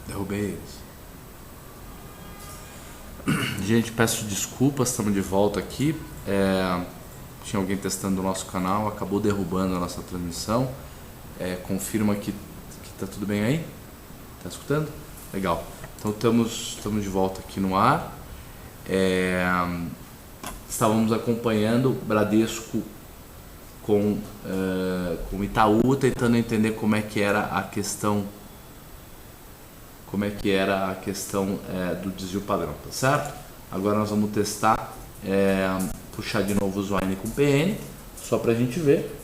Derrubei eles. Gente, peço desculpas, estamos de volta aqui. Tinha alguém testando o nosso canal, acabou derrubando a nossa transmissão. Confirma que tá tudo bem aí? Tá escutando? Legal. Então estamos de volta aqui no ar. Estávamos acompanhando Bradesco com Itaú, tentando entender como é que era a questão do desvio padrão, tá certo? Agora nós vamos testar, puxar de novo o ON com PN, só pra gente ver.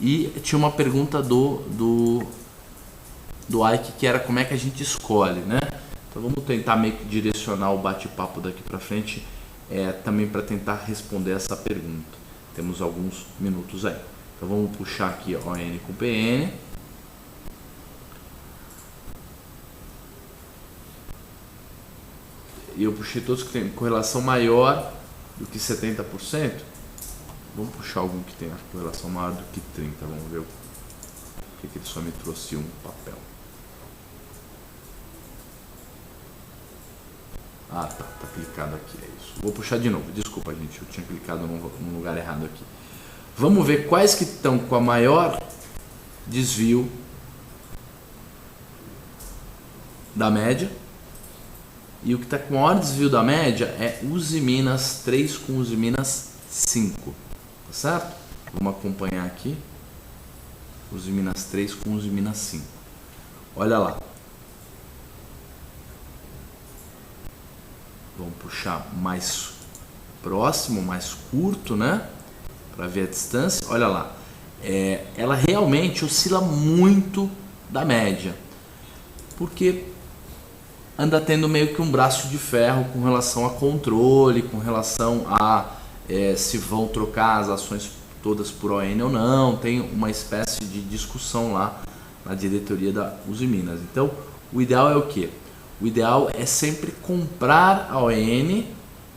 E tinha uma pergunta do Ike, que era como é que a gente escolhe, né? Então vamos tentar meio que direcionar o bate-papo daqui pra frente, também para tentar responder essa pergunta. Temos alguns minutos aí. Então vamos puxar aqui ON com PN. E eu puxei todos que tem correlação maior do que 70%. Vamos puxar algum que tenha correlação maior do que 30%. Vamos ver o que ele só me trouxe um papel. Ah, tá clicado aqui, é isso. Vou puxar de novo, desculpa gente, eu tinha clicado no lugar errado aqui. Vamos ver quais que estão com a maior desvio da média. E o que está com o maior desvio da média é Usiminas 3 com Usiminas 5, tá certo? Vamos acompanhar aqui, Usiminas 3 com Usiminas 5. Olha lá. Vamos puxar mais próximo, mais curto, né? Para ver a distância. Olha lá. Ela realmente oscila muito da média. Porque anda tendo meio que um braço de ferro com relação a controle, com relação a se vão trocar as ações todas por ON ou não. Tem uma espécie de discussão lá na diretoria da Usiminas. Então, o ideal é o quê? O ideal é sempre comprar a ON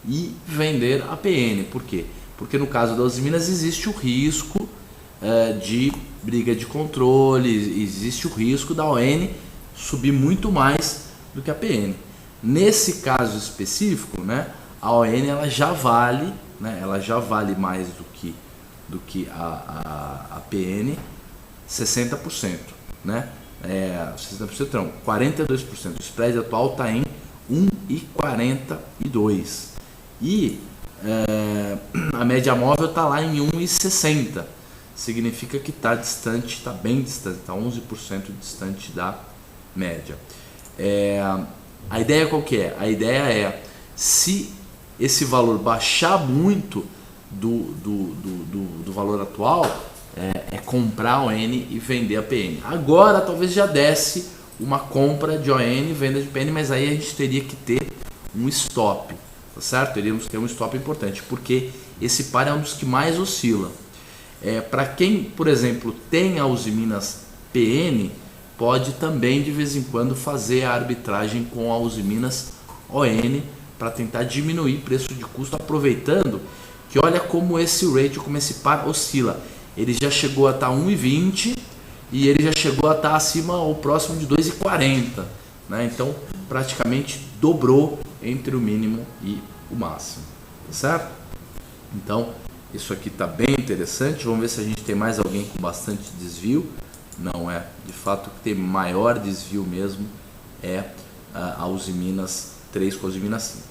e vender a PN. Por quê? Porque no caso da Usiminas existe o risco de briga de controle, existe o risco da ON subir muito mais do que a PN. Nesse caso específico, né, a ON ela já vale, né, mais do que a PN 60%, né? 60% não, 42%. O spread atual está em 1,42 e a média móvel está lá em 1,60. Significa que está distante, está bem distante, está 11% distante da média. A ideia qual que é? A ideia é, se esse valor baixar muito do valor atual, comprar a ON e vender a PN. Agora talvez já desse uma compra de ON e venda de PN, mas aí a gente teria que ter um stop, tá certo? Teríamos que ter um stop importante, porque esse par é um dos que mais oscila. Para quem, por exemplo, tem a Usiminas PN, pode também de vez em quando fazer a arbitragem com a Usiminas ON para tentar diminuir preço de custo, aproveitando que olha como esse ratio, como esse par oscila. Ele já chegou a estar 1,20 e ele já chegou a estar acima ou próximo de 2,40, né? Então praticamente dobrou entre o mínimo e o máximo, tá certo? Então isso aqui está bem interessante. Vamos ver se a gente tem mais alguém com bastante desvio. Não é, de fato o que tem maior desvio mesmo é a Usiminas 3 com a Usiminas 5.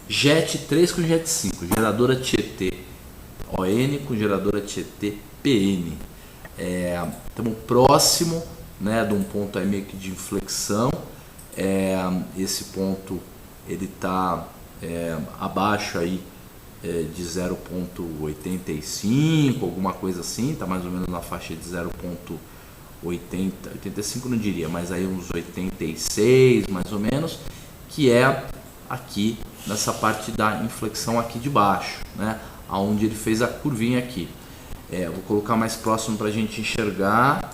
JET 3 com JET 5, geradora Tietê ON com geradora Tietê PN. Estamos próximo, né, de um ponto aí meio que de inflexão. Esse ponto ele está abaixo aí de 0,85, alguma coisa assim, está mais ou menos na faixa de 0,85 não diria, mas aí uns 86 mais ou menos, que é aqui nessa parte da inflexão aqui de baixo, né, aonde ele fez a curvinha aqui. Vou colocar mais próximo para a gente enxergar,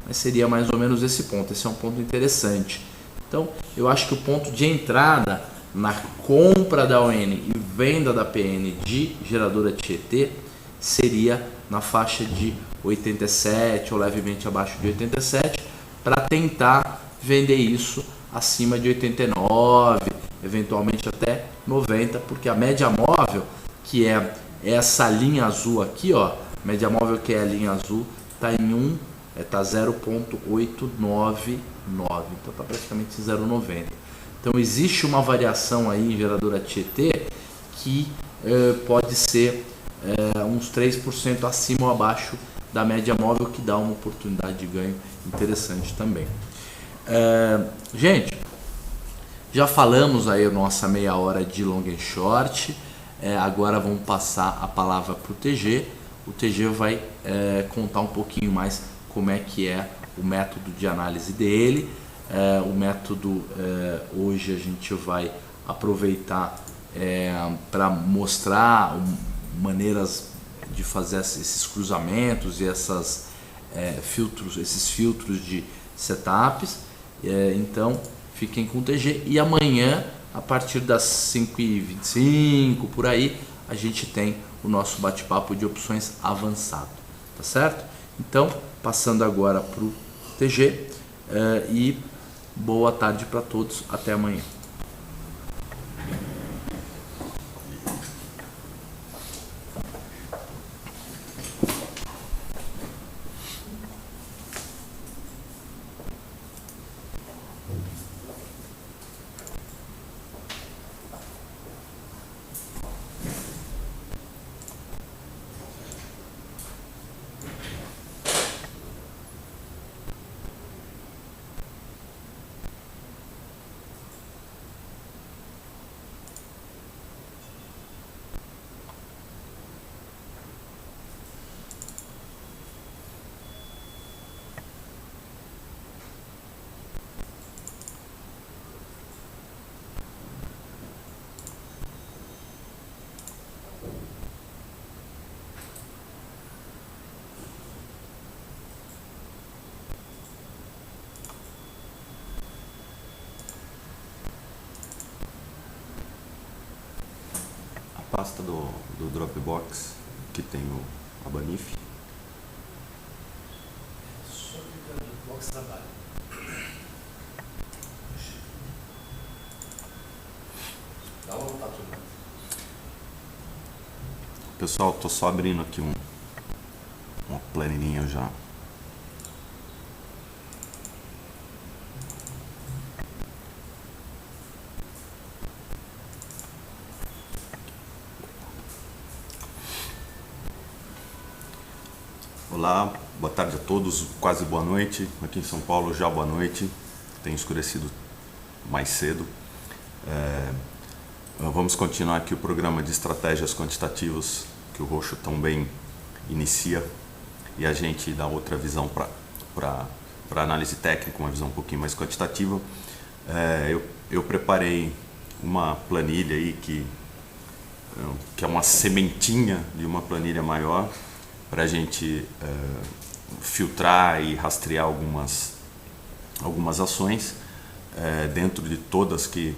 mas seria mais ou menos esse ponto. Esse é um ponto interessante. Então eu acho que o ponto de entrada na compra da ON e venda da PN de geradora Tietê seria na faixa de 87 ou levemente abaixo de 87, para tentar vender isso acima de 89, eventualmente até 90, porque a média móvel, que é essa linha azul aqui, ó, média móvel que é a linha azul, está em tá 0,899, então está praticamente 0,90. Então existe uma variação aí em geradora Tietê que pode ser uns 3% acima ou abaixo da média móvel, que dá uma oportunidade de ganho interessante também. Gente, já falamos aí a nossa meia hora de long and short. Agora vamos passar a palavra para o TG. O TG vai contar um pouquinho mais como é que é o método de análise dele. O método hoje a gente vai aproveitar para mostrar maneiras de fazer esses cruzamentos e esses filtros de setups. Então fiquem com o TG, e amanhã a partir das 5h25 por aí a gente tem o nosso bate-papo de opções avançado, tá certo? Então passando agora para o TG, e boa tarde para todos, até amanhã. Pasta do Dropbox que tem a Banif. Só que o Dropbox trabalha. Dá uma vontade. Pessoal, tô só abrindo aqui uma planilhinha já. Olá, boa tarde a todos, quase boa noite. Aqui em São Paulo já boa noite, tem escurecido mais cedo. Vamos continuar aqui o programa de estratégias quantitativas que o Roxo tão bem inicia, e a gente dá outra visão para análise técnica, uma visão um pouquinho mais quantitativa. Eu preparei uma planilha aí que é uma sementinha de uma planilha maior, para a gente filtrar e rastrear algumas ações dentro de todas que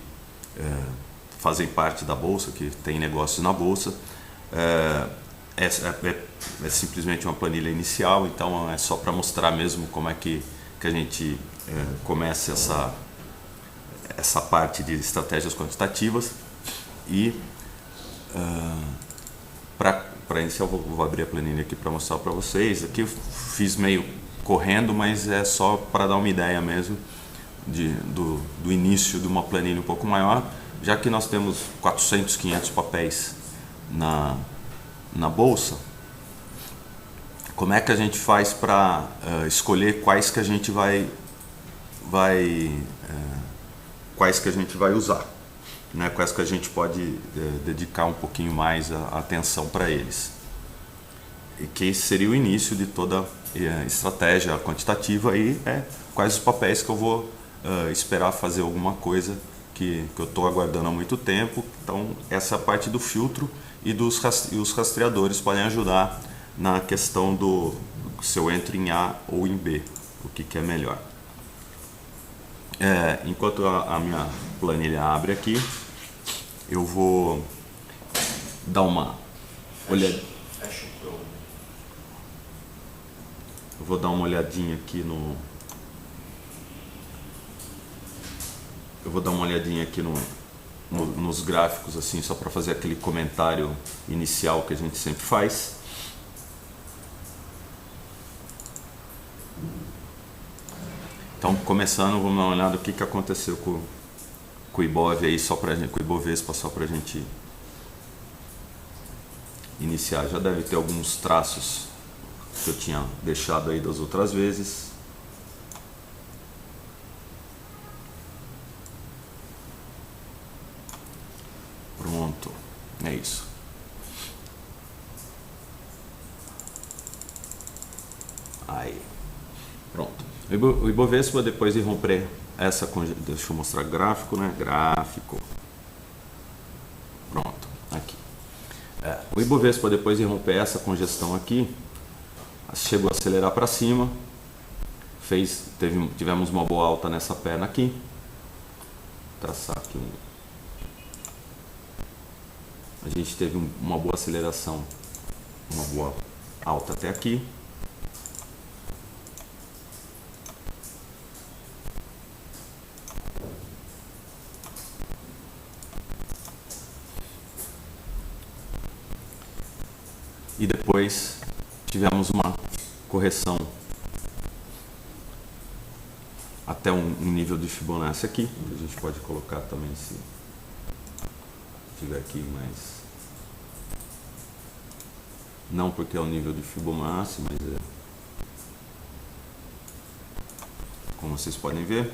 fazem parte da bolsa, que tem negócios na bolsa. É simplesmente uma planilha inicial, então é só para mostrar mesmo como é que a gente começa essa parte de estratégias quantitativas. E para iniciar, eu vou abrir a planilha aqui para mostrar para vocês. Aqui eu fiz meio correndo, mas é só para dar uma ideia mesmo do início de uma planilha um pouco maior, já que nós temos 400, 500 papéis na bolsa. Como é que a gente faz para escolher quais que a gente vai usar, né? Quais que a gente pode dedicar um pouquinho mais a atenção para eles, e que seria o início de toda estratégia quantitativa. Aí quais os papéis que eu vou esperar fazer alguma coisa que eu estou aguardando há muito tempo. Então essa é a parte do filtro, e os rastreadores podem ajudar na questão do se eu entro em A ou em B, o que é melhor. Enquanto a minha planilha abre aqui, eu vou dar uma olhada. Eu vou dar uma olhadinha aqui eu vou dar uma olhadinha aqui nos gráficos, assim, só para fazer aquele comentário inicial que a gente sempre faz. Então, começando, vamos dar uma olhada o que aconteceu com o Ibov aí, só pra gente, com o Ibovespa, só para a gente iniciar. Já deve ter alguns traços que eu tinha deixado aí das outras vezes. Pronto, é isso. Aí, pronto. O Ibovespa, depois de romper essa, deixa eu mostrar gráfico, né? Gráfico. Pronto, aqui. O Ibovespa, depois de romper essa congestão aqui, chegou a acelerar para cima, tivemos uma boa alta nessa perna aqui. Vou traçar aqui a gente teve uma boa aceleração, uma boa alta até aqui. E depois tivemos uma correção até um nível de Fibonacci aqui. A gente pode colocar também se tiver aqui, mas não porque é o nível de Fibonacci, mas é como vocês podem ver.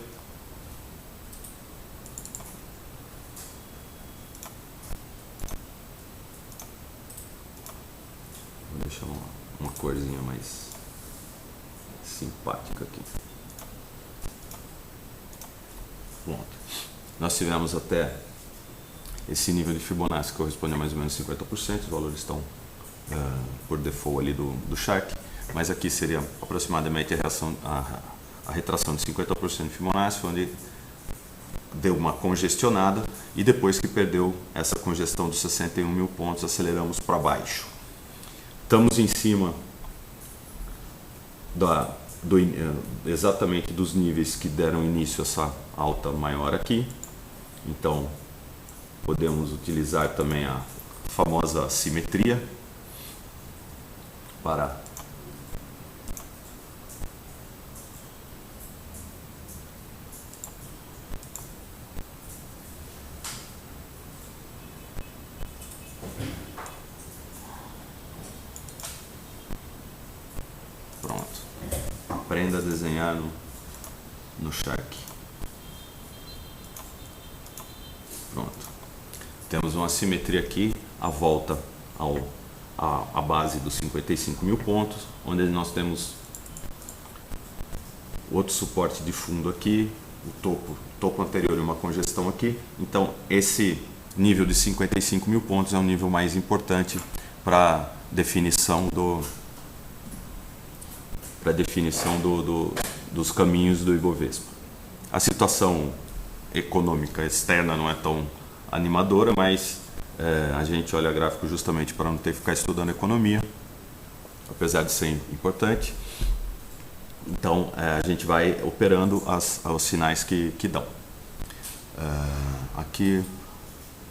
Vou deixar uma corzinha mais simpática aqui. Pronto. Nós tivemos até esse nível de Fibonacci que corresponde a mais ou menos 50%. Os valores estão por default ali do Shark, mas aqui seria aproximadamente a retração de 50% de Fibonacci, onde deu uma congestionada e depois que perdeu essa congestão dos 61 mil pontos, aceleramos para baixo. Estamos em cima exatamente dos níveis que deram início a essa alta maior aqui, então podemos utilizar também a famosa simetria para pronto, aprenda a desenhar no Shark. Pronto, temos uma simetria aqui, a volta a base dos 55 mil pontos, onde nós temos outro suporte de fundo aqui, o topo anterior e uma congestão aqui. Então esse nível de 55 mil pontos é um nível mais importante para definição dos caminhos do Ibovespa. A situação econômica externa não é tão animadora, mas a gente olha gráfico justamente para não ter que ficar estudando economia, apesar de ser importante. Então a gente vai operando os sinais que dão. Aqui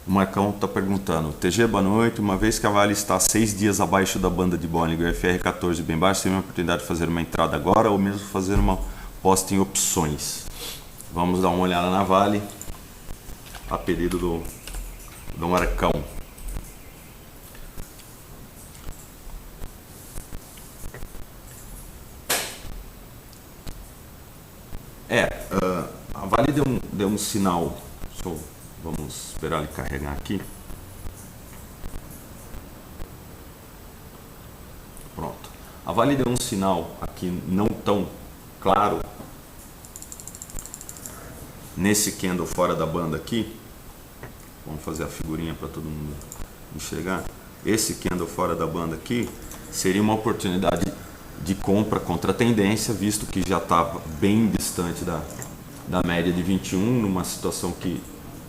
o Marcão está perguntando: TG, boa noite. Uma vez que a Vale está 6 dias abaixo da banda de Bollinger, FR14 bem baixo, tem uma oportunidade de fazer uma entrada agora ou mesmo fazer uma aposta em opções? Vamos dar uma olhada na Vale, a pedido do Marcão. A Vale deu um sinal. Vamos esperar ele carregar aqui. Pronto. A Vale deu um sinal aqui não tão claro nesse candle fora da banda aqui. Vamos fazer a figurinha para todo mundo enxergar. Esse candle fora da banda aqui seria uma oportunidade de compra contra a tendência, visto que já estava bem distante da média de 21, numa situação que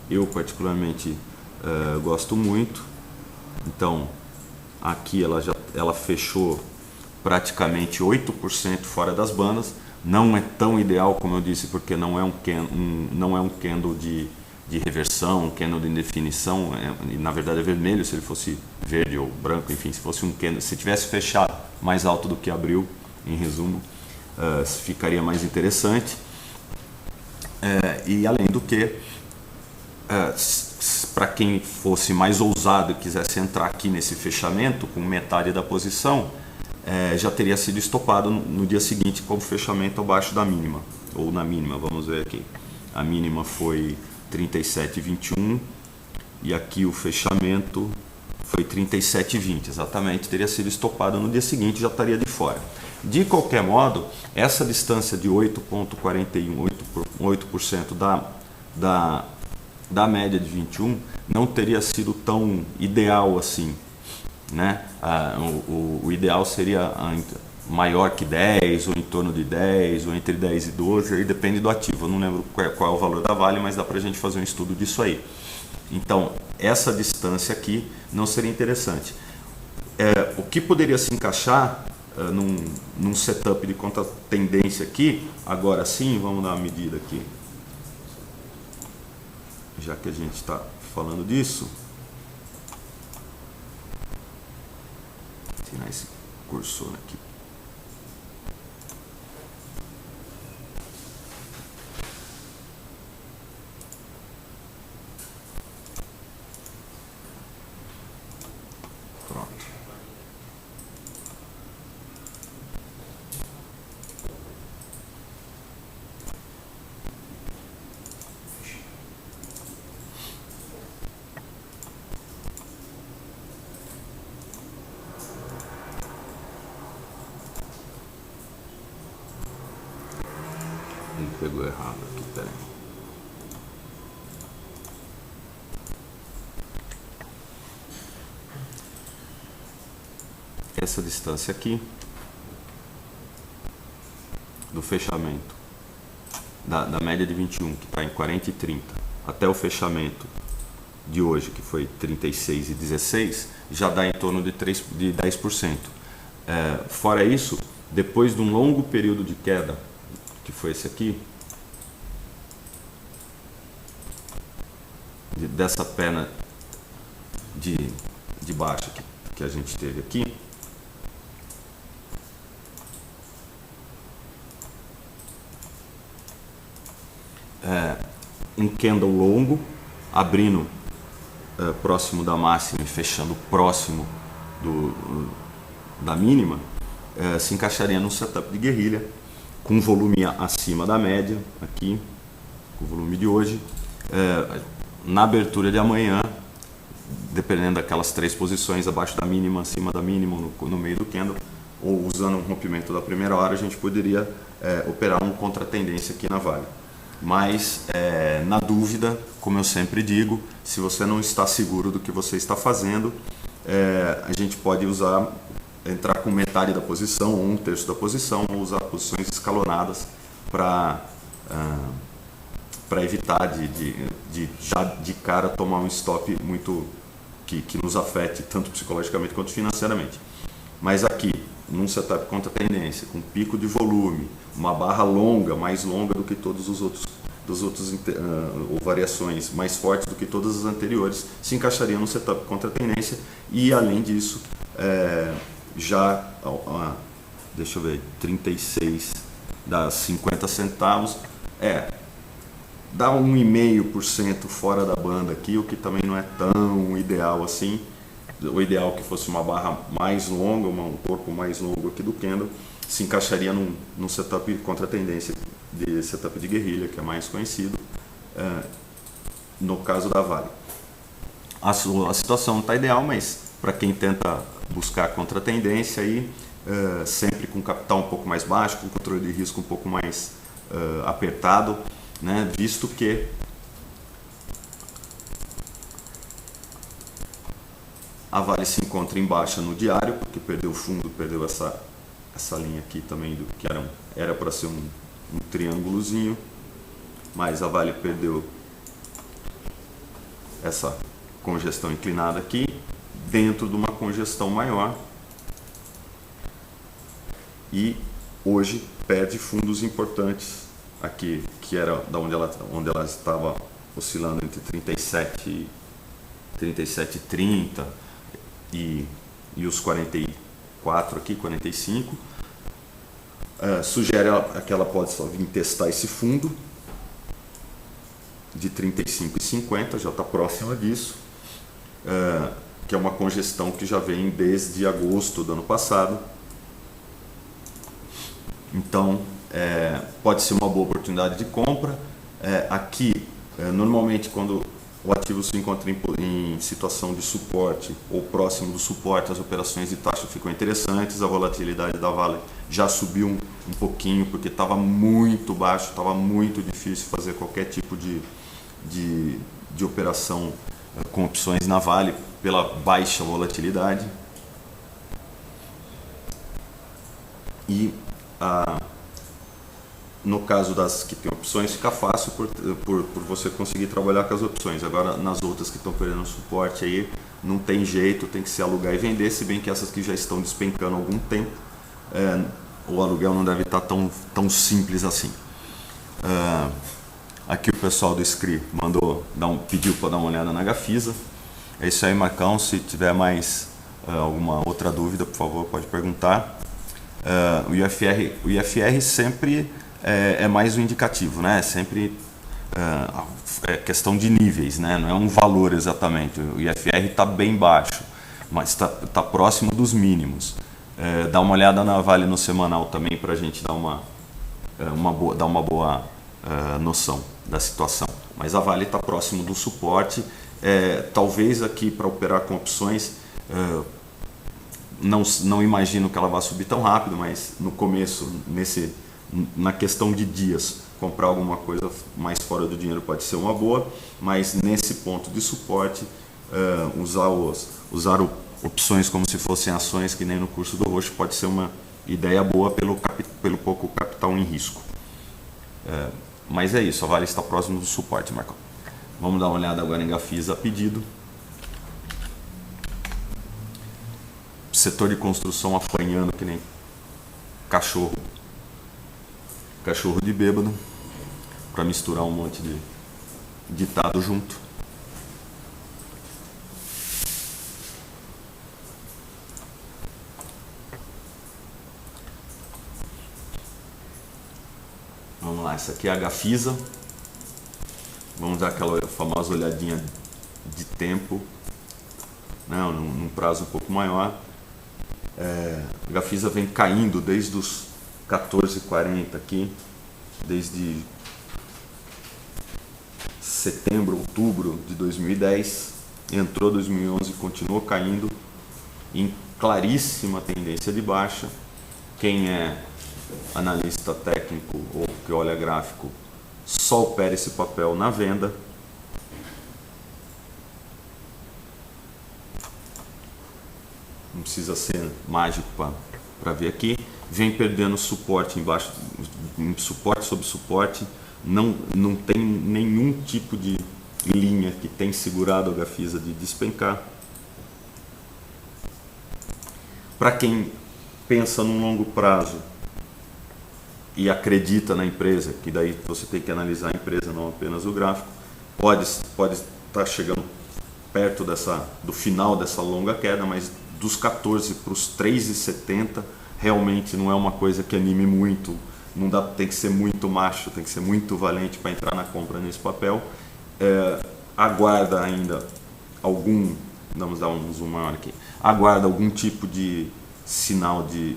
eu particularmente gosto muito. Então aqui ela fechou praticamente 8% fora das bandas, Não é tão ideal, como eu disse, porque não é um candle de reversão, um candle de indefinição, na verdade é vermelho. Se ele fosse verde ou branco, enfim, se fosse um candle, se tivesse fechado mais alto do que abriu, em resumo, ficaria mais interessante. E além do que, para quem fosse mais ousado e quisesse entrar aqui nesse fechamento com metade da posição, já teria sido estopado no dia seguinte com o fechamento abaixo da mínima, ou na mínima. Vamos ver aqui, a mínima foi 37,21 e aqui o fechamento foi 37,20, exatamente, teria sido estopado no dia seguinte, já estaria de fora. De qualquer modo, essa distância de 8,41%, 8% da média de 21 não teria sido tão ideal assim, né? O ideal seria maior que 10, ou em torno de 10, ou entre 10 e 12, aí depende do ativo. Eu não lembro qual é o valor da Vale, mas dá para a gente fazer um estudo disso aí. Então, essa distância aqui não seria interessante. O que poderia se encaixar num setup de contra-tendência aqui, agora sim, vamos dar uma medida aqui, já que a gente está falando disso. Vou tirar esse cursor aqui. Pronto. Ele pegou errado aqui, peraí. Essa distância aqui do fechamento da média de 21, que está em 40,30, até o fechamento de hoje, que foi 36,16, já dá em torno de 10%. Fora isso, depois de um longo período de queda, que foi esse aqui, dessa perna de baixo que a gente teve aqui, um candle longo, abrindo próximo da máxima e fechando próximo da mínima, se encaixaria num setup de guerrilha, com volume acima da média, aqui, com o volume de hoje. Na abertura de amanhã, dependendo daquelas três posições, abaixo da mínima, acima da mínima, no meio do candle, ou usando um rompimento da primeira hora, a gente poderia operar um contra-tendência aqui na Vale. Mas, na dúvida, como eu sempre digo, se você não está seguro do que você está fazendo, a gente pode entrar com metade da posição, ou um terço da posição, ou usar posições escalonadas para evitar de já de cara tomar um stop muito que nos afete tanto psicologicamente quanto financeiramente. Mas aqui, num setup contra tendência, com pico de volume, uma barra longa, mais longa do que todos os outros, ou variações mais fortes do que todas as anteriores, se encaixaria num setup contra tendência. E além disso, deixa eu ver, 36 dá 50 centavos, dá 1,5% fora da banda aqui, o que também não é tão ideal assim. O ideal é que fosse uma barra mais longa, um corpo mais longo aqui do candle, se encaixaria num setup contra tendência, setup de guerrilha, que é mais conhecido, no caso da Vale. A situação não está ideal, mas para quem tenta buscar contra tendência, aí, sempre com capital um pouco mais baixo, com controle de risco um pouco mais apertado, né, visto que a Vale se encontra em baixa no diário, porque perdeu o fundo, perdeu essa linha aqui também, que era para ser um triângulozinho, mas a Vale perdeu essa congestão inclinada aqui, dentro de uma congestão maior, e hoje perde fundos importantes aqui, que era da onde ela estava oscilando entre 37,30 e os 44 aqui, 45. Sugere que ela pode só vir testar esse fundo de 35,50, já está próxima disso, que é uma congestão que já vem desde agosto do ano passado. Então, pode ser uma boa oportunidade de compra. Aqui, normalmente, quando o ativo se encontra em situação de suporte ou próximo do suporte, as operações de taxa ficam interessantes. A volatilidade da Vale já subiu um pouquinho, porque estava muito baixo, estava muito difícil fazer qualquer tipo de operação com opções na Vale pela baixa volatilidade. E no caso das que tem opções, fica fácil por você conseguir trabalhar com as opções. Agora, nas outras que estão perdendo suporte, aí não tem jeito, tem que se alugar e vender, se bem que essas que já estão despencando há algum tempo, o aluguel não deve estar tão simples assim. Aqui o pessoal do SCRI pediu para dar uma olhada na Gafisa. É isso aí, Marcão. Se tiver mais alguma outra dúvida, por favor, pode perguntar. O IFR sempre é mais um indicativo, né? Sempre é questão de níveis, né? Não é um valor exatamente. O IFR está bem baixo, mas está próximo dos mínimos. Dá uma olhada na Vale no semanal também para a gente dar uma boa noção da situação. Mas a Vale está próximo do suporte. Talvez aqui para operar com opções, não imagino que ela vá subir tão rápido, mas no começo, na questão de dias, comprar alguma coisa mais fora do dinheiro pode ser uma boa, mas nesse ponto de suporte, usar opções como se fossem ações, que nem no curso do Roxo, pode ser uma ideia boa pelo pouco capital em risco. Mas é isso, a Vale está próximo do suporte, Marcão. Vamos dar uma olhada agora em Gafisa a pedido. Setor de construção apanhando que nem cachorro de bêbado, para misturar um monte de ditado junto. Vamos lá, essa aqui é a Gafisa. Vamos dar aquela famosa olhadinha de tempo, né, num prazo um pouco maior. A Gafisa vem caindo desde os 14,40 aqui, desde setembro, outubro de 2010, entrou 2011 e continuou caindo em claríssima tendência de baixa. Quem é analista técnico ou que olha gráfico só opera esse papel na venda. Não precisa ser mágico para ver aqui. Vem perdendo suporte embaixo, suporte sobre suporte. Não tem nenhum tipo de linha que tem segurado a Gafisa de despencar. Para quem pensa num longo prazo e acredita na empresa, que daí você tem que analisar a empresa, não apenas o gráfico, pode estar chegando perto do final dessa longa queda, mas dos 14 para os 3,70 realmente não é uma coisa que anime muito. Não dá, tem que ser muito macho, tem que ser muito valente para entrar na compra nesse papel. Aguarda ainda vamos dar um zoom maior aqui, aguarda algum tipo de sinal de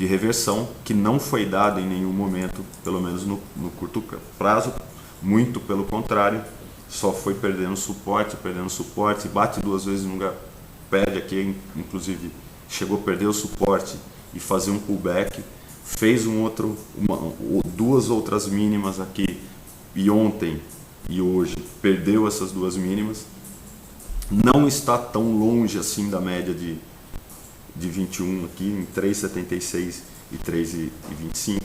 reversão, que não foi dado em nenhum momento, pelo menos no curto prazo, muito pelo contrário, só foi perdendo suporte, bate duas vezes no lugar, perde aqui, inclusive chegou a perder o suporte e fazer um pullback, fez duas outras mínimas aqui, e ontem e hoje perdeu essas duas mínimas, não está tão longe assim da média de 21 aqui, em 3,76 e 3,25.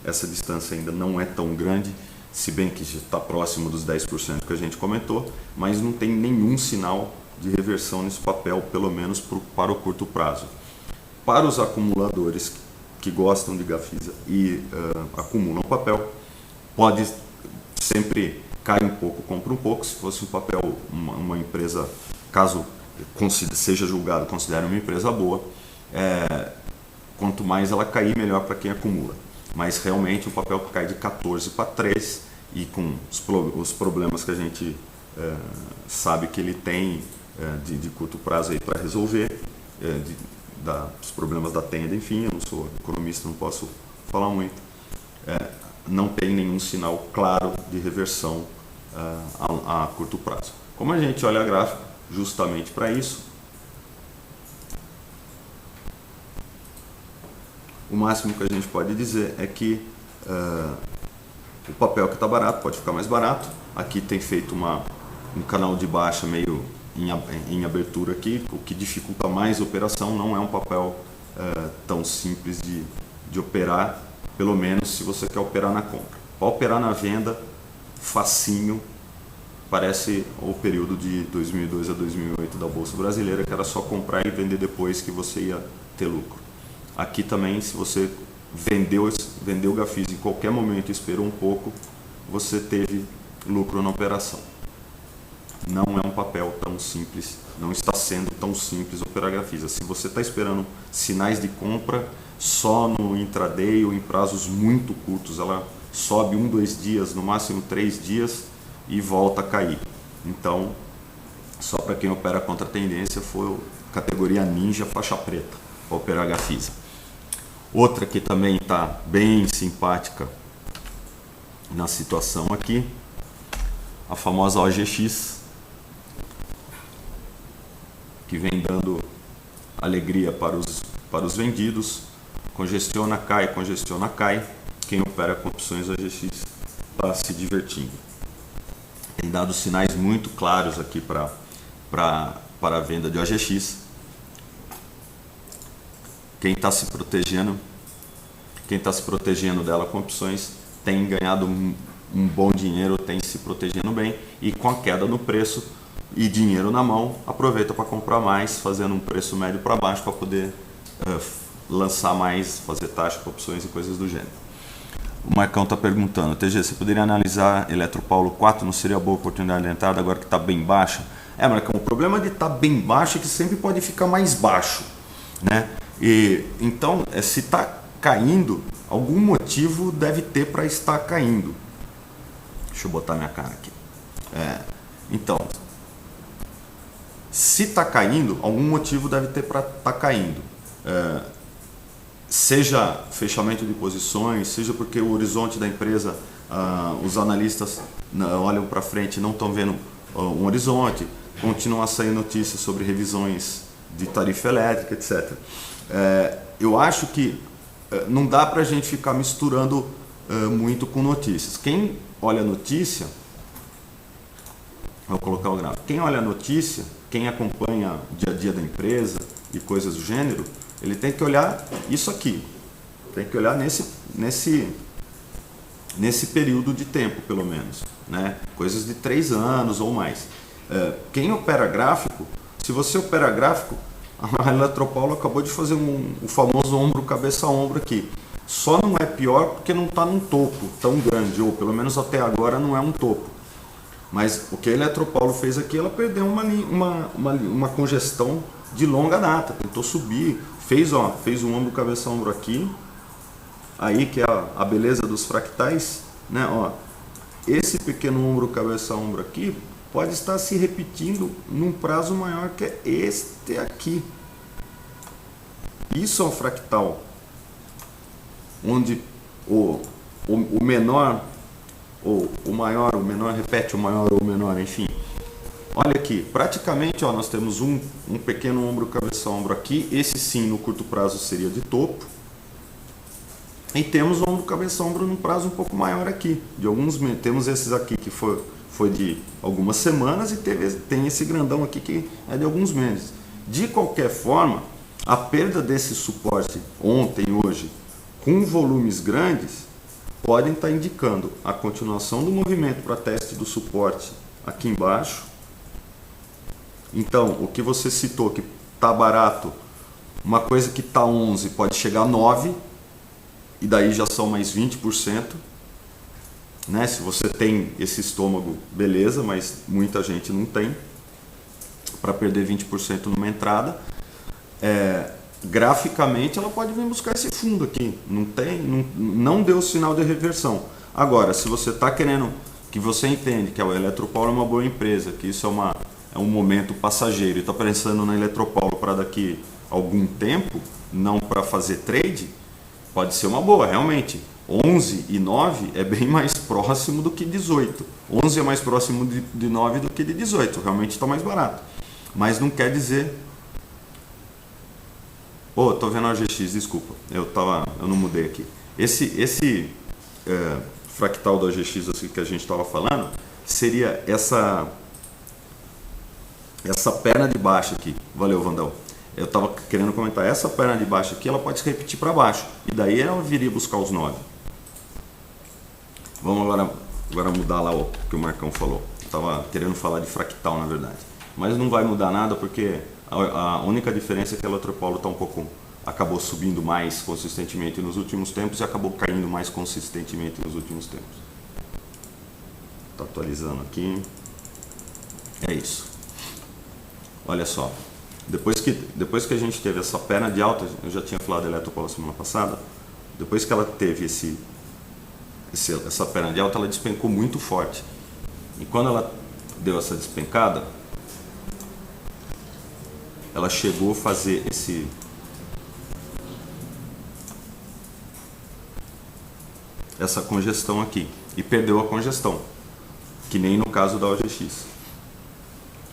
Essa distância ainda não é tão grande, se bem que já está próximo dos 10% que a gente comentou, mas não tem nenhum sinal de reversão nesse papel, pelo menos para o curto prazo. Para os acumuladores que gostam de Gafisa e acumulam papel, pode sempre cair um pouco, compra um pouco. Se fosse um papel, uma empresa, caso seja julgado, considere uma empresa boa, quanto mais ela cair, melhor para quem acumula. Mas realmente o papel cai de 14 para 3 e com os problemas que a gente sabe que ele tem de curto prazo aí para resolver, os problemas da Tenda, enfim, eu não sou economista, não posso falar muito, não tem nenhum sinal claro de reversão a curto prazo. Como a gente olha gráfico justamente para isso, o máximo que a gente pode dizer é que o papel que está barato pode ficar mais barato. Aqui tem feito um canal de baixa meio em abertura aqui, o que dificulta mais a operação. Não é um papel tão simples de operar, pelo menos se você quer operar na compra. Para operar na venda, facinho, parece o período de 2002 a 2008 da Bolsa Brasileira, que era só comprar e vender depois que você ia ter lucro. Aqui também, se você vendeu o Gafisa em qualquer momento e esperou um pouco, você teve lucro na operação. Não é um papel tão simples, não está sendo tão simples operar Gafisa. Se você está esperando sinais de compra só no intraday ou em prazos muito curtos, ela sobe 1, 2 dias, no máximo 3 dias e volta a cair. Então, só para quem opera contra a tendência, foi categoria ninja faixa preta para operar Gafisa. Outra que também está bem simpática na situação aqui, a famosa OGX, que vem dando alegria para os vendidos, congestiona, cai, quem opera com opções OGX está se divertindo. Tem dado sinais muito claros aqui para a venda de OGX. Quem está se protegendo dela com opções tem ganhado um bom dinheiro, tem se protegendo bem, e com a queda no preço e dinheiro na mão, aproveita para comprar mais, fazendo um preço médio para baixo para poder lançar mais, fazer taxa com opções e coisas do gênero. O Marcão está perguntando: TG, você poderia analisar Eletropaulo 4? Não seria boa oportunidade de entrada agora que está bem baixa? Marcão, o problema de estar bem baixo é que sempre pode ficar mais baixo, né? E então, se está caindo, algum motivo deve ter para estar caindo. Deixa eu botar minha cara aqui. Então, se está caindo, algum motivo deve ter para estar caindo. Seja fechamento de posições, seja porque o horizonte da empresa, os analistas olham para frente e não estão vendo um horizonte, continuam a sair notícias sobre revisões de tarifa elétrica, etc. Eu acho que não dá para a gente ficar misturando muito com notícias. Quem olha a notícia, vou colocar o gráfico, quem olha a notícia, quem acompanha o dia a dia da empresa e coisas do gênero, ele tem que olhar isso aqui, tem que olhar nesse período de tempo, pelo menos, né? Coisas de 3 anos ou mais. Quem opera gráfico, se você opera gráfico, a Eletropaulo acabou de fazer o famoso ombro, cabeça, ombro aqui. Só não é pior porque não está num topo tão grande, ou pelo menos até agora não é um topo. Mas o que a Eletropaulo fez aqui, ela perdeu uma congestão de longa data, tentou subir, fez um ombro, cabeça, ombro aqui, aí que é a beleza dos fractais, né? Esse pequeno ombro, cabeça, ombro aqui pode estar se repetindo num prazo maior, que é este aqui. Isso é um fractal, onde o menor ou o maior, o menor repete o maior ou o menor, enfim. Olha aqui, praticamente nós temos um pequeno ombro, cabeça, ombro aqui. Esse sim, no curto prazo, seria de topo. E temos o ombro, cabeça, ombro num prazo um pouco maior aqui, de alguns meses. Temos esses aqui que foi de algumas semanas e tem esse grandão aqui que é de alguns meses. De qualquer forma, a perda desse suporte ontem, hoje, com volumes grandes, podem estar indicando a continuação do movimento para teste do suporte aqui embaixo. Então, o que você citou, que está barato, uma coisa que está 11 pode chegar a 9, e daí já são mais 20%. Né? Se você tem esse estômago, beleza, mas muita gente não tem, para perder 20% numa entrada. Graficamente ela pode vir buscar esse fundo aqui, não deu sinal de reversão. Agora, se você está querendo, que você entende que a Eletropaulo é uma boa empresa, que isso é um momento passageiro e está pensando na Eletropaulo para daqui a algum tempo, não para fazer trade, pode ser uma boa, realmente. 11 e 9 é bem mais próximo do que 18. 11 é mais próximo de 9 do que de 18, realmente está mais barato. Mas não quer dizer... Tô vendo a GX, desculpa, eu não mudei aqui. Esse fractal da GX assim, que a gente estava falando, seria essa perna de baixo aqui. Valeu, Vandão. Eu estava querendo comentar, essa perna de baixo aqui, ela pode se repetir para baixo. E daí ela viria buscar os 9. Vamos agora mudar lá o que o Marcão falou. Estava querendo falar de fractal, na verdade. Mas não vai mudar nada, porque a única diferença é que a Eletropaulo acabou subindo mais consistentemente nos últimos tempos e acabou caindo mais consistentemente nos últimos tempos. Está atualizando aqui. É isso. Olha só. Depois que a gente teve essa perna de alta, eu já tinha falado da Eletropaulo semana passada, depois que ela teve essa perna de alta, ela despencou muito forte. E quando ela deu essa despencada, ela chegou a fazer essa congestão aqui e perdeu a congestão, que nem no caso da OGX.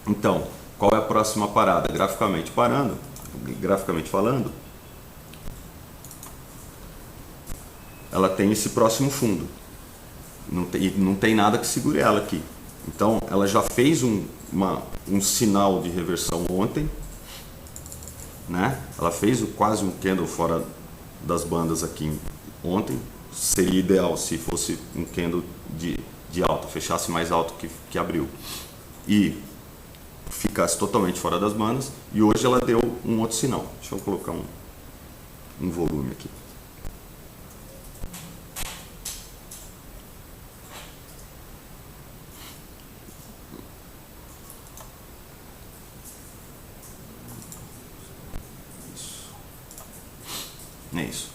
Então, qual é a próxima parada? Graficamente falando, ela tem esse próximo fundo. Não tem nada que segure ela aqui. Então, ela já fez um sinal de reversão ontem, né? Ela fez quase um candle fora das bandas aqui ontem. Seria ideal se fosse um candle de alta, fechasse mais alto que abriu e ficasse totalmente fora das bandas. E hoje ela deu um outro sinal. Deixa eu colocar um volume aqui. É isso.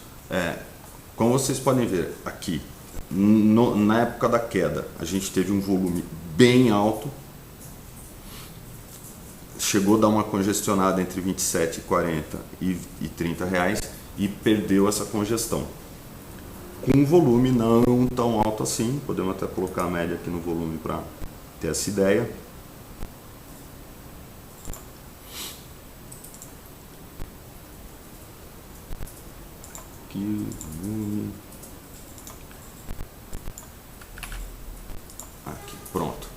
Como vocês podem ver aqui, na época da queda, a gente teve um volume bem alto, chegou a dar uma congestionada entre 27,40 e 30 reais e perdeu essa congestão. Com um volume não tão alto assim, podemos até colocar a média aqui no volume para ter essa ideia. Aqui, pronto.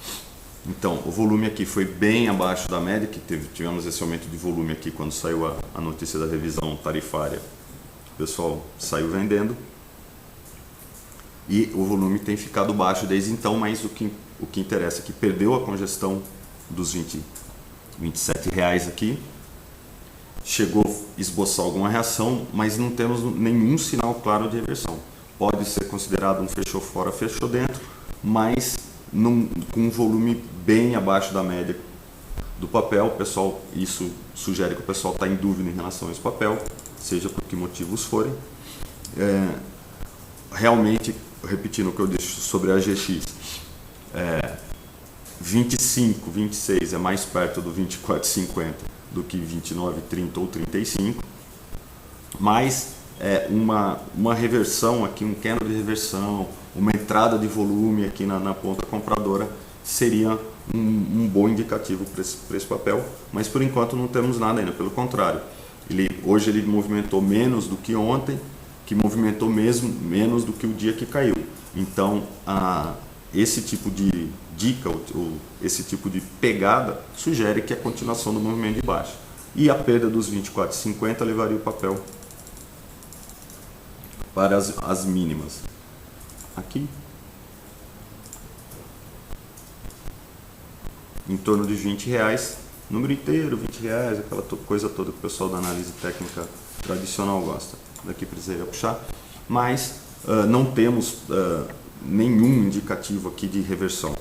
Então, o volume aqui foi bem abaixo da média, que tivemos esse aumento de volume aqui quando saiu a notícia da revisão tarifária. O pessoal saiu vendendo. E o volume tem ficado baixo desde então, mas o que interessa é que perdeu a congestão dos 27 reais aqui. Chegou a esboçar alguma reação, mas não temos nenhum sinal claro de reversão. Pode ser considerado um fechou fora, fechou dentro, mas com um volume bem abaixo da média do papel. Isso sugere que o pessoal está em dúvida em relação a esse papel, seja por que motivos forem. Realmente, repetindo o que eu disse sobre a GX, 25, 26 é mais perto do 24,50 do que 29, 30 ou 35, mas uma reversão aqui, um candle de reversão, uma entrada de volume aqui na ponta compradora seria um bom indicativo para esse papel, mas por enquanto não temos nada ainda, pelo contrário. Hoje ele movimentou menos do que ontem, que movimentou mesmo menos do que o dia que caiu. Então, esse tipo de dica, ou esse tipo de pegada, sugere que é a continuação do movimento de baixa. E a perda dos 24,50 levaria o papel para as mínimas. Aqui, em torno de 20 reais, número inteiro, 20 reais, aquela coisa toda que o pessoal da análise técnica tradicional gosta. Daqui precisaria puxar. mas não temos nenhum indicativo aqui de reversão.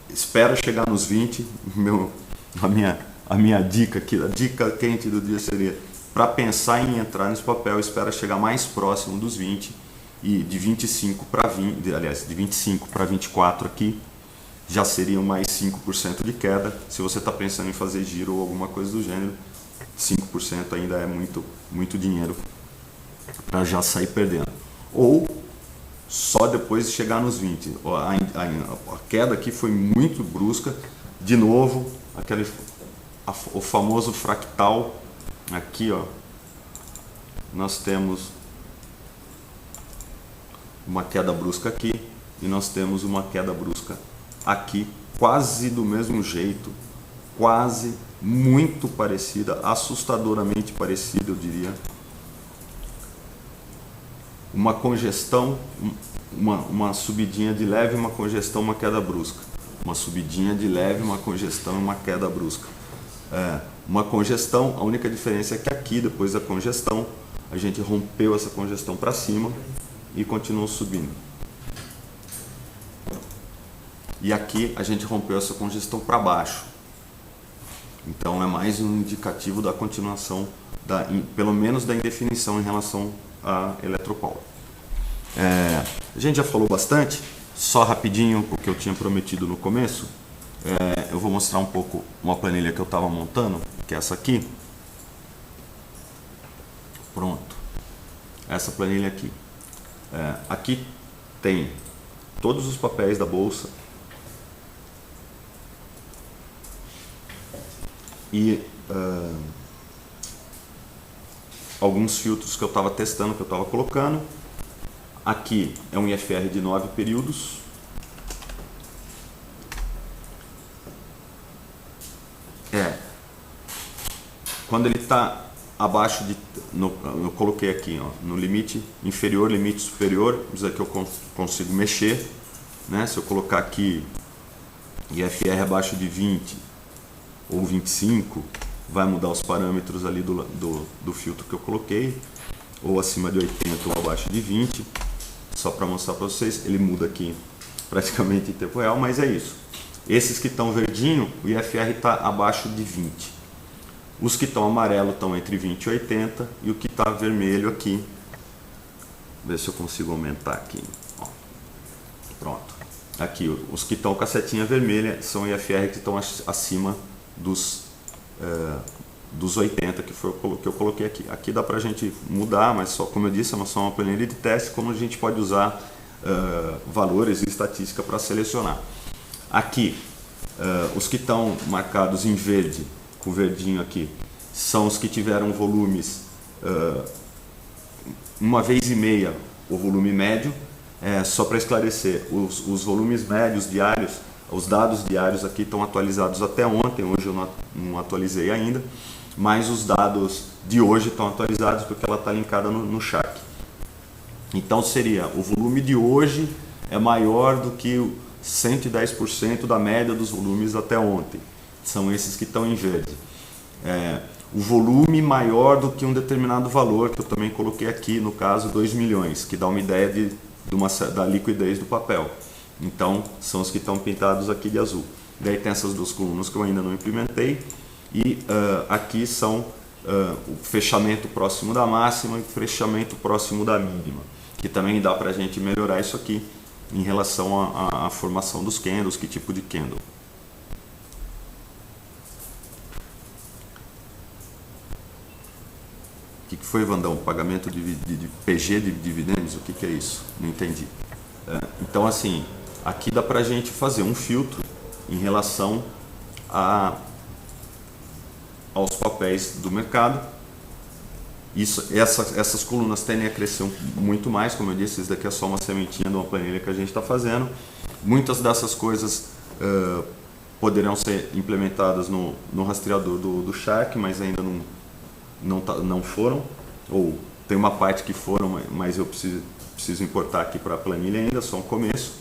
Espero chegar nos 20, a minha dica aqui, a dica quente do dia seria, para pensar em entrar nesse papel, espera chegar mais próximo dos 20, e de 25 para 20, aliás, de 25 para 24 aqui, já seriam mais 5% de queda. Se você está pensando em fazer giro ou alguma coisa do gênero, 5% ainda é muito dinheiro para já sair perdendo. Ou só depois de chegar nos 20. A queda aqui foi muito brusca. De novo, o famoso fractal. Aqui, ó, nós temos uma queda brusca aqui e nós temos uma queda brusca aqui, quase do mesmo jeito, quase muito parecida, assustadoramente parecida, eu diria. Uma congestão, uma subidinha de leve, uma congestão, uma queda brusca. Uma subidinha de leve, uma congestão e uma queda brusca. Uma congestão, a única diferença é que aqui, depois da congestão, a gente rompeu essa congestão para cima e continuou subindo. E aqui a gente rompeu essa congestão para baixo. Então é mais um indicativo da continuação, pelo menos da indefinição em relação a Eletropaulo. A gente já falou bastante, só rapidinho, porque eu tinha prometido no começo, eu vou mostrar um pouco uma planilha que eu estava montando, que é essa aqui. Pronto. Essa planilha aqui. Aqui tem todos os papéis da bolsa e alguns filtros que eu estava testando, que eu estava colocando. Aqui é um IFR de 9 períodos. Quando ele está abaixo de... eu coloquei aqui, ó, no limite inferior, limite superior, isso aqui eu consigo mexer, né? Se eu colocar aqui IFR abaixo de 20 ou 25, vai mudar os parâmetros ali do filtro que eu coloquei, ou acima de 80 ou abaixo de 20, só para mostrar para vocês, ele muda aqui praticamente em tempo real, mas é isso. Esses que estão verdinho, o IFR está abaixo de 20. Os que estão amarelo estão entre 20 e 80, e o que está vermelho aqui, ver se eu consigo aumentar aqui, ó. Pronto. Aqui, os que estão com a setinha vermelha são IFR que estão acima dos 80, que foi o que eu coloquei aqui. Aqui dá para a gente mudar, mas só, como eu disse, é só uma planilha de teste, como a gente pode usar valores e estatística para selecionar. Aqui, os que estão marcados em verde, com o verdinho aqui, são os que tiveram volumes uma vez e meia o volume médio. Só para esclarecer, os volumes médios diários, os dados diários aqui estão atualizados até ontem, hoje eu não atualizei ainda, mas os dados de hoje estão atualizados porque ela está linkada no Shark. Então seria, o volume de hoje é maior do que 110% da média dos volumes até ontem. São esses que estão em verde. O volume maior do que um determinado valor, que eu também coloquei aqui, no caso 2 milhões, que dá uma ideia da liquidez do papel. Então, são os que estão pintados aqui de azul. Daí tem essas duas colunas que eu ainda não implementei. E aqui são o fechamento próximo da máxima e o fechamento próximo da mínima, que também dá para a gente melhorar isso aqui em relação à formação dos candles, que tipo de candle. O que foi, Vandão? Pagamento de PG de dividendos? O que é isso? Não entendi. Então, assim, aqui dá para a gente fazer um filtro em relação aos papéis do mercado. Essas colunas tendem a crescer muito mais, como eu disse, isso daqui é só uma sementinha de uma planilha que a gente está fazendo. Muitas dessas coisas poderão ser implementadas no rastreador do Shark, mas ainda não foram, ou tem uma parte que foram, mas eu preciso importar aqui para a planilha ainda, só um começo.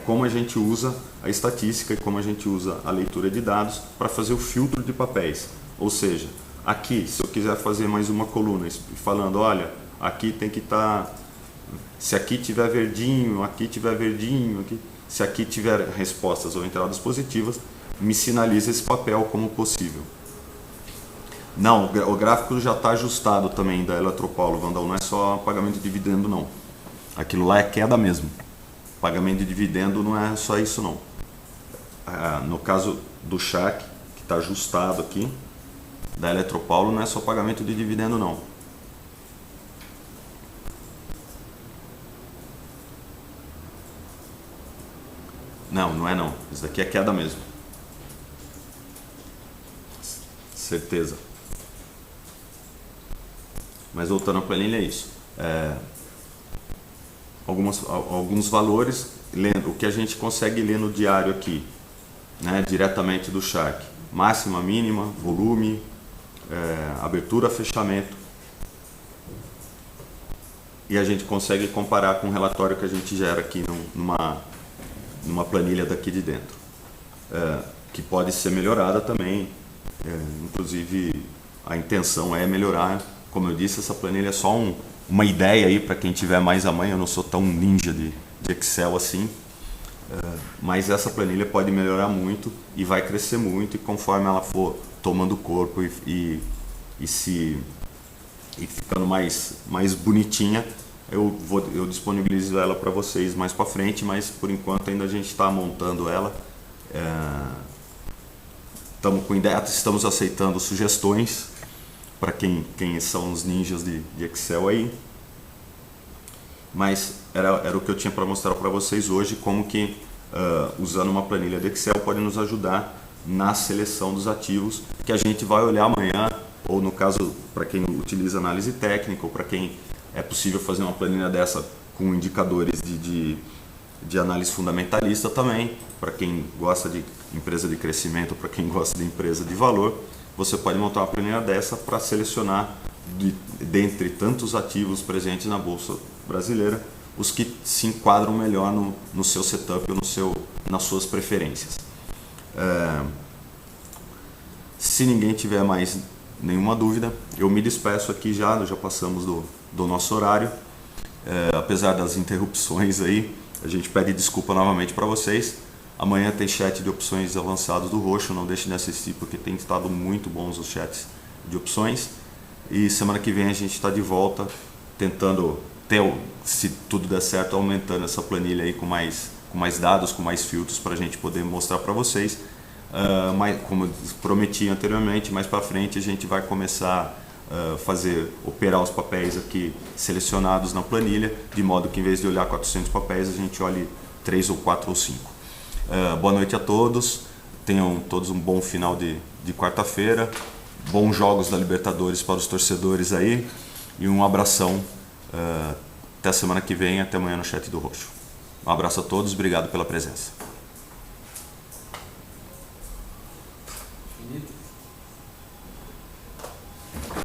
Como a gente usa a estatística e como a gente usa a leitura de dados para fazer o filtro de papéis. Ou seja, aqui, se eu quiser fazer mais uma coluna falando, olha, aqui tem que estar, se aqui tiver verdinho, aqui, se aqui tiver respostas ou entradas positivas, me sinaliza esse papel como possível. Não, o gráfico já está ajustado também da Eletropaulo, Vandal, não é só pagamento de dividendo não. Aquilo lá é queda mesmo. Pagamento de dividendo não é só isso não. No caso do Shark, que está ajustado aqui, da Eletropaulo, não é só pagamento de dividendo não. Não é não. Isso daqui é queda mesmo. Certeza. Mas voltando à planilha é isso. Alguns valores, lendo o que a gente consegue ler no diário aqui, né, diretamente do Shark. Máxima, mínima, volume, abertura, fechamento. E a gente consegue comparar com o relatório que a gente gera aqui numa planilha daqui de dentro. Que pode ser melhorada também. Inclusive, a intenção é melhorar. Como eu disse, essa planilha é só uma ideia aí para quem tiver mais amanhã. Eu não sou tão ninja de Excel assim, mas essa planilha pode melhorar muito e vai crescer muito, e conforme ela for tomando corpo e ficando mais bonitinha, eu disponibilizo ela para vocês mais para frente, mas por enquanto ainda a gente está montando ela. Estamos com ideia, estamos aceitando sugestões para quem são os ninjas de Excel aí. Mas era o que eu tinha para mostrar para vocês hoje, como que usando uma planilha de Excel pode nos ajudar na seleção dos ativos que a gente vai olhar amanhã, ou no caso para quem utiliza análise técnica, ou para quem é possível fazer uma planilha dessa com indicadores de análise fundamentalista também, para quem gosta de empresa de crescimento, para quem gosta de empresa de valor, você pode montar uma planilha dessa para selecionar dentre tantos ativos presentes na Bolsa Brasileira, os que se enquadram melhor no seu setup ou nas suas preferências. Se ninguém tiver mais nenhuma dúvida, eu me despeço aqui já passamos do nosso horário. Apesar das interrupções aí, a gente pede desculpa novamente para vocês. Amanhã tem chat de opções avançados do Roxo, não deixem de assistir porque tem estado muito bons os chats de opções. E semana que vem a gente está de volta tentando se tudo der certo, aumentando essa planilha aí com mais dados, com mais filtros para a gente poder mostrar para vocês. Mas, como eu prometi anteriormente, mais para frente a gente vai começar a operar os papéis aqui selecionados na planilha, de modo que em vez de olhar 400 papéis, a gente olhe 3 ou 4 ou 5. Boa noite a todos, tenham todos um bom final de quarta-feira, bons jogos da Libertadores para os torcedores aí, e um abração, até a semana que vem, até amanhã no chat do Roxo. Um abraço a todos, obrigado pela presença.